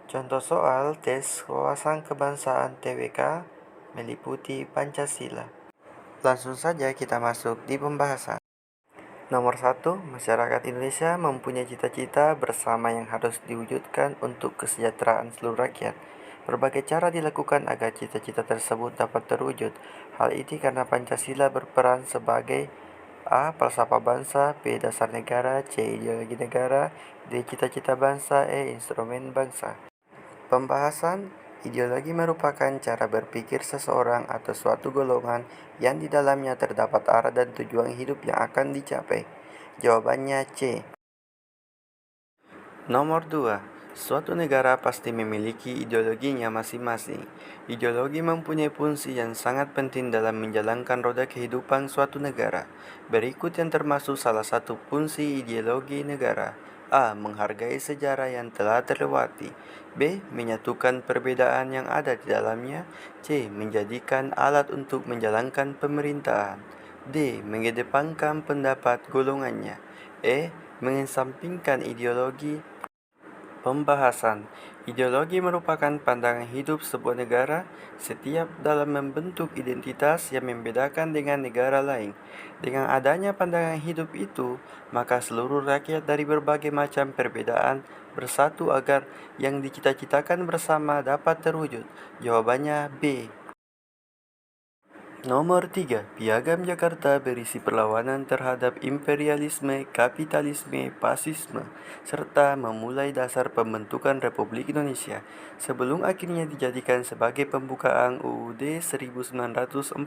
Contoh soal tes wawasan kebangsaan TWK meliputi Pancasila. Langsung saja kita masuk di pembahasan. Nomor 1, masyarakat Indonesia mempunyai cita-cita bersama yang harus diwujudkan untuk kesejahteraan seluruh rakyat. Berbagai cara dilakukan agar cita-cita tersebut dapat terwujud. Hal ini karena Pancasila berperan sebagai A. Falsafah bangsa, B. Dasar negara, C. Ideologi negara, D. Cita-cita bangsa, E. Instrumen bangsa. Pembahasan ideologi merupakan cara berpikir seseorang atau suatu golongan yang di dalamnya terdapat arah dan tujuan hidup yang akan dicapai. Jawabannya C. Nomor 2. Suatu negara pasti memiliki ideologinya masing-masing. Ideologi mempunyai fungsi yang sangat penting dalam menjalankan roda kehidupan suatu negara. Berikut yang termasuk salah satu fungsi ideologi negara. A. Menghargai sejarah yang telah terlewati. B. Menyatukan perbedaan yang ada di dalamnya. C. Menjadikan alat untuk menjalankan pemerintahan. D. Mengedepankan pendapat golongannya. E. Mengesampingkan ideologi. Pembahasan ideologi merupakan pandangan hidup sebuah negara setiap dalam membentuk identitas yang membedakan dengan negara lain. Dengan adanya pandangan hidup itu, maka seluruh rakyat dari berbagai macam perbedaan bersatu agar yang dicita-citakan bersama dapat terwujud. Jawabannya B. Nomor 3. Piagam Jakarta berisi perlawanan terhadap imperialisme, kapitalisme, fasisme, serta memulai dasar pembentukan Republik Indonesia sebelum akhirnya dijadikan sebagai pembukaan UUD 1945.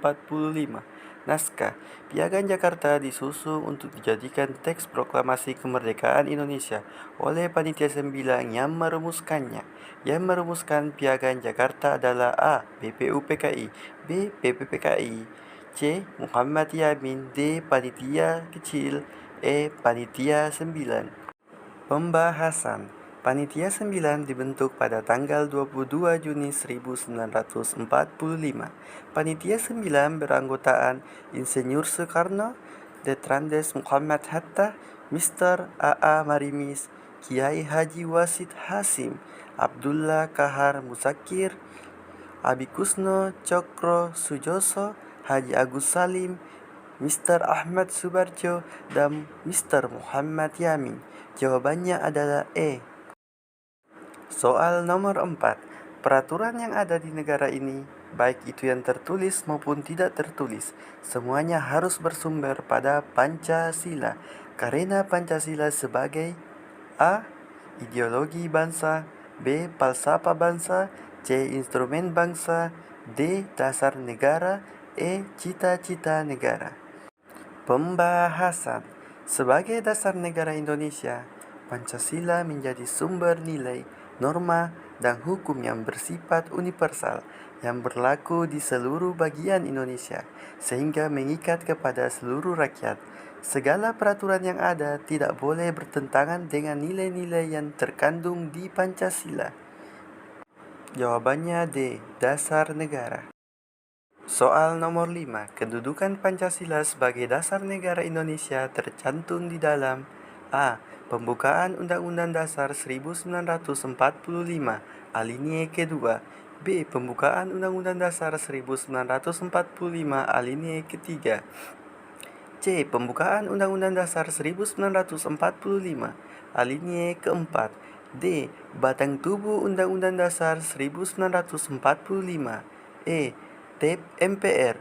Naskah Piagam Jakarta disusun untuk dijadikan teks proklamasi kemerdekaan Indonesia oleh Panitia 9 yang merumuskannya. Yang merumuskan Piagam Jakarta adalah A. BPUPKI, B. PPPKI, C. Muhammad Yamin, D. Panitia Kecil, E. Panitia 9. Pembahasan Panitia 9 dibentuk pada tanggal 22 Juni 1945. Panitia 9 beranggotaan Insinyur Soekarno, Letrandes Muhammad Hatta, Mr. A.A. Marimis, Kiai Haji Wasid Hasim, Abdullah Kahar Musakir, Abikusno Cokro Sujoso, Haji Agus Salim, Mr. Ahmad Subarjo, dan Mr. Muhammad Yamin. Jawabannya adalah E. Soal nomor 4. Peraturan yang ada di negara ini, baik itu yang tertulis maupun tidak tertulis, semuanya harus bersumber pada Pancasila. Karena Pancasila sebagai A. Ideologi bangsa, B. Falsafah bangsa, C. Instrumen bangsa, D. Dasar negara, E. Cita-cita negara. Pembahasan sebagai dasar negara Indonesia, Pancasila menjadi sumber nilai, norma, dan hukum yang bersifat universal yang berlaku di seluruh bagian Indonesia, sehingga mengikat kepada seluruh rakyat. Segala peraturan yang ada tidak boleh bertentangan dengan nilai-nilai yang terkandung di Pancasila. Jawabannya D. Dasar negara. Soal nomor 5. Kedudukan Pancasila sebagai dasar negara Indonesia tercantum di dalam A. Pembukaan Undang-Undang Dasar 1945 alinea kedua, B. Pembukaan Undang-Undang Dasar 1945 alinea ketiga, C. Pembukaan Undang-Undang Dasar 1945 alinea keempat, D. Batang tubuh Undang-Undang Dasar 1945, E. TEP MPR.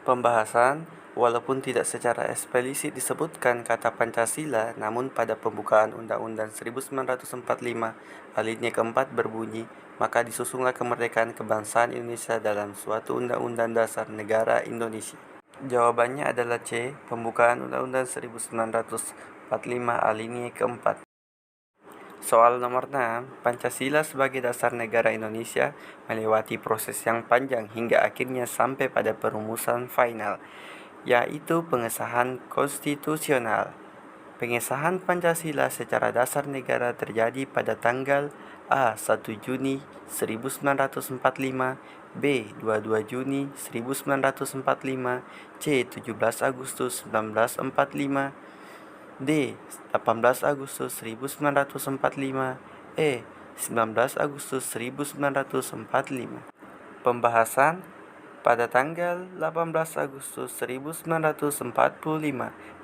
Pembahasan walaupun tidak secara eksplisit disebutkan kata Pancasila, namun pada pembukaan Undang-Undang 1945 alinea keempat berbunyi, maka disusunlah kemerdekaan kebangsaan Indonesia dalam suatu Undang-Undang Dasar Negara Indonesia. Jawabannya adalah C. Pembukaan Undang-Undang 1945 alinea keempat. Soal nomor 6. Pancasila sebagai dasar negara Indonesia melewati proses yang panjang hingga akhirnya sampai pada perumusan final, yaitu pengesahan konstitusional. Pengesahan Pancasila secara dasar negara terjadi pada tanggal A. 1 Juni 1945, B. 22 Juni 1945, C. 17 Agustus 1945, D. 18 Agustus 1945, E. 19 Agustus 1945. Pembahasan pada tanggal 18 Agustus 1945,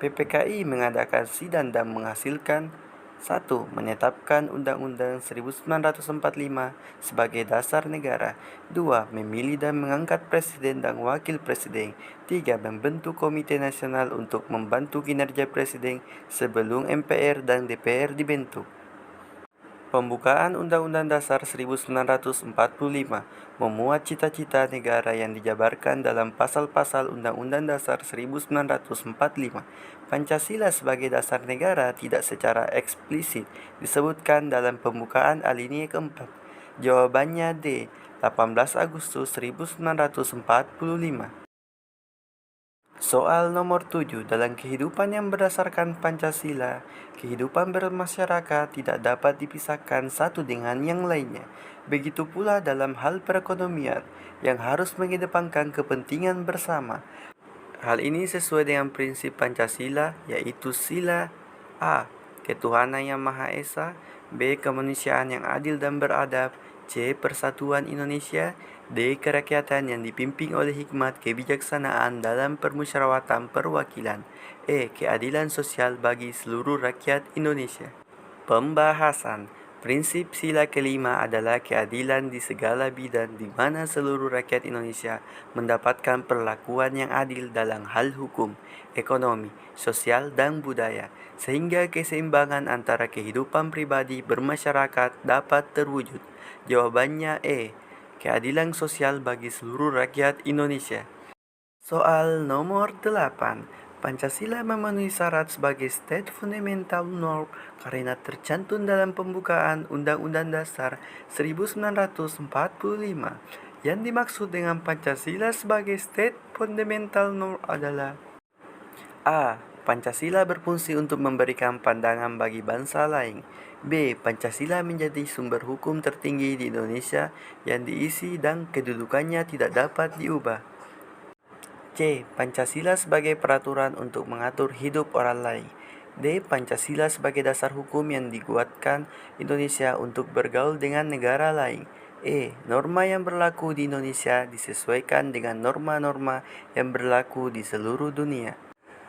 PPKI mengadakan sidang dan menghasilkan 1. Menetapkan Undang-Undang 1945 sebagai dasar negara. 2. Memilih dan mengangkat Presiden dan Wakil Presiden. 3. Membentuk Komite Nasional untuk membantu kinerja Presiden sebelum MPR dan DPR dibentuk. Pembukaan Undang-Undang Dasar 1945 memuat cita-cita negara yang dijabarkan dalam pasal-pasal Undang-Undang Dasar 1945. Pancasila sebagai dasar negara tidak secara eksplisit disebutkan dalam pembukaan alinea keempat. Jawabannya D. 18 Agustus 1945. Soal nomor 7. Dalam kehidupan yang berdasarkan Pancasila, kehidupan bermasyarakat tidak dapat dipisahkan satu dengan yang lainnya. Begitu pula dalam hal perekonomian, yang harus mengedepankan kepentingan bersama. Hal ini sesuai dengan prinsip Pancasila, yaitu sila A. Ketuhanan yang Maha Esa, B. Kemanusiaan yang adil dan beradab, C. Persatuan Indonesia, D. Kerakyatan yang dipimpin oleh hikmat kebijaksanaan dalam permusyawaratan perwakilan, E. Keadilan sosial bagi seluruh rakyat Indonesia. Pembahasan. Prinsip sila kelima adalah keadilan di segala bidang di mana seluruh rakyat Indonesia mendapatkan perlakuan yang adil dalam hal hukum, ekonomi, sosial, dan budaya, sehingga keseimbangan antara kehidupan pribadi bermasyarakat dapat terwujud. Jawabannya E. Keadilan sosial bagi seluruh rakyat Indonesia. Soal nomor 8. Pancasila memenuhi syarat sebagai state fundamental norm karena tercantum dalam pembukaan Undang-Undang Dasar 1945. Yang dimaksud dengan Pancasila sebagai state fundamental norm adalah A. Pancasila berfungsi untuk memberikan pandangan bagi bangsa lain. B. Pancasila menjadi sumber hukum tertinggi di Indonesia yang diisi dan kedudukannya tidak dapat diubah. C. Pancasila sebagai peraturan untuk mengatur hidup orang lain. D. Pancasila sebagai dasar hukum yang dikuatkan Indonesia untuk bergaul dengan negara lain. E. Norma yang berlaku di Indonesia disesuaikan dengan norma-norma yang berlaku di seluruh dunia.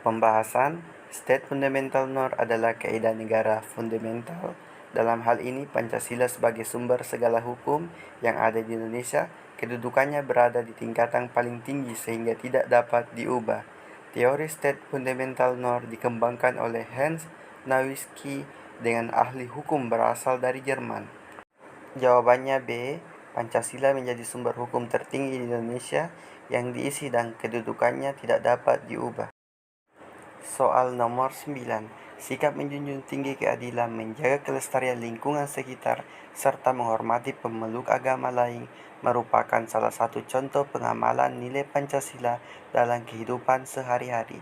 Pembahasan. State Fundamental Norm adalah kaidah negara fundamental. Dalam hal ini, Pancasila sebagai sumber segala hukum yang ada di Indonesia, kedudukannya berada di tingkatan paling tinggi sehingga tidak dapat diubah. Teori State Fundamental Norm dikembangkan oleh Hans Nawitzki dengan ahli hukum berasal dari Jerman. Jawabannya B. Pancasila menjadi sumber hukum tertinggi di Indonesia yang diisi dan kedudukannya tidak dapat diubah. Soal nomor 9. Sikap menjunjung tinggi keadilan, menjaga kelestarian lingkungan sekitar, serta menghormati pemeluk agama lain merupakan salah satu contoh pengamalan nilai Pancasila dalam kehidupan sehari-hari.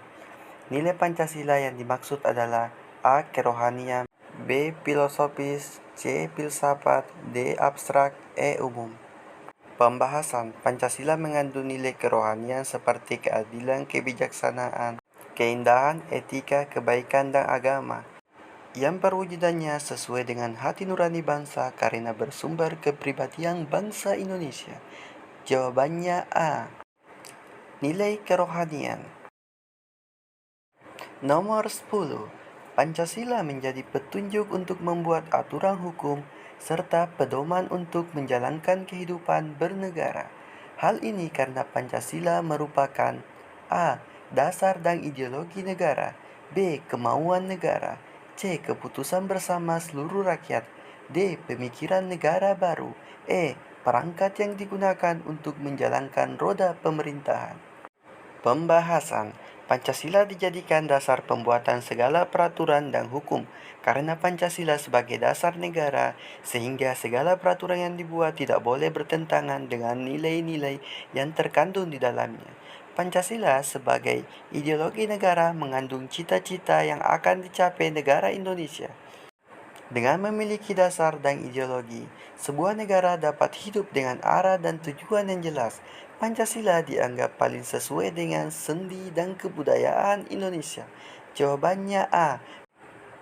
Nilai Pancasila yang dimaksud adalah A. Kerohanian, B. Filosofis, C. Filsafat, D. Abstrak, E. Umum. Pembahasan. Pancasila mengandung nilai kerohanian seperti keadilan, kebijaksanaan, keindahan, etika, kebaikan, dan agama, yang perwujudannya sesuai dengan hati nurani bangsa karena bersumber kepribadian bangsa Indonesia. Jawabannya A. Nilai kerohanian. Nomor 10. Pancasila menjadi petunjuk untuk membuat aturan hukum serta pedoman untuk menjalankan kehidupan bernegara. Hal ini karena Pancasila merupakan A. Dasar dan ideologi negara, B. Kemauan negara, C. Keputusan bersama seluruh rakyat, D. Pemikiran negara baru, E. Perangkat yang digunakan untuk menjalankan roda pemerintahan. Pembahasan. Pancasila dijadikan dasar pembuatan segala peraturan dan hukum karena Pancasila sebagai dasar negara, sehingga segala peraturan yang dibuat tidak boleh bertentangan dengan nilai-nilai yang terkandung di dalamnya. Pancasila sebagai ideologi negara mengandung cita-cita yang akan dicapai negara Indonesia. Dengan memiliki dasar dan ideologi, sebuah negara dapat hidup dengan arah dan tujuan yang jelas. Pancasila dianggap paling sesuai dengan sendi dan kebudayaan Indonesia. Jawabannya A.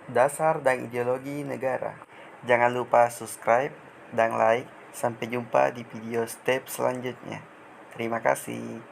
Dasar dan ideologi negara. Jangan lupa subscribe, dan like. Sampai jumpa di video step selanjutnya. Terima kasih.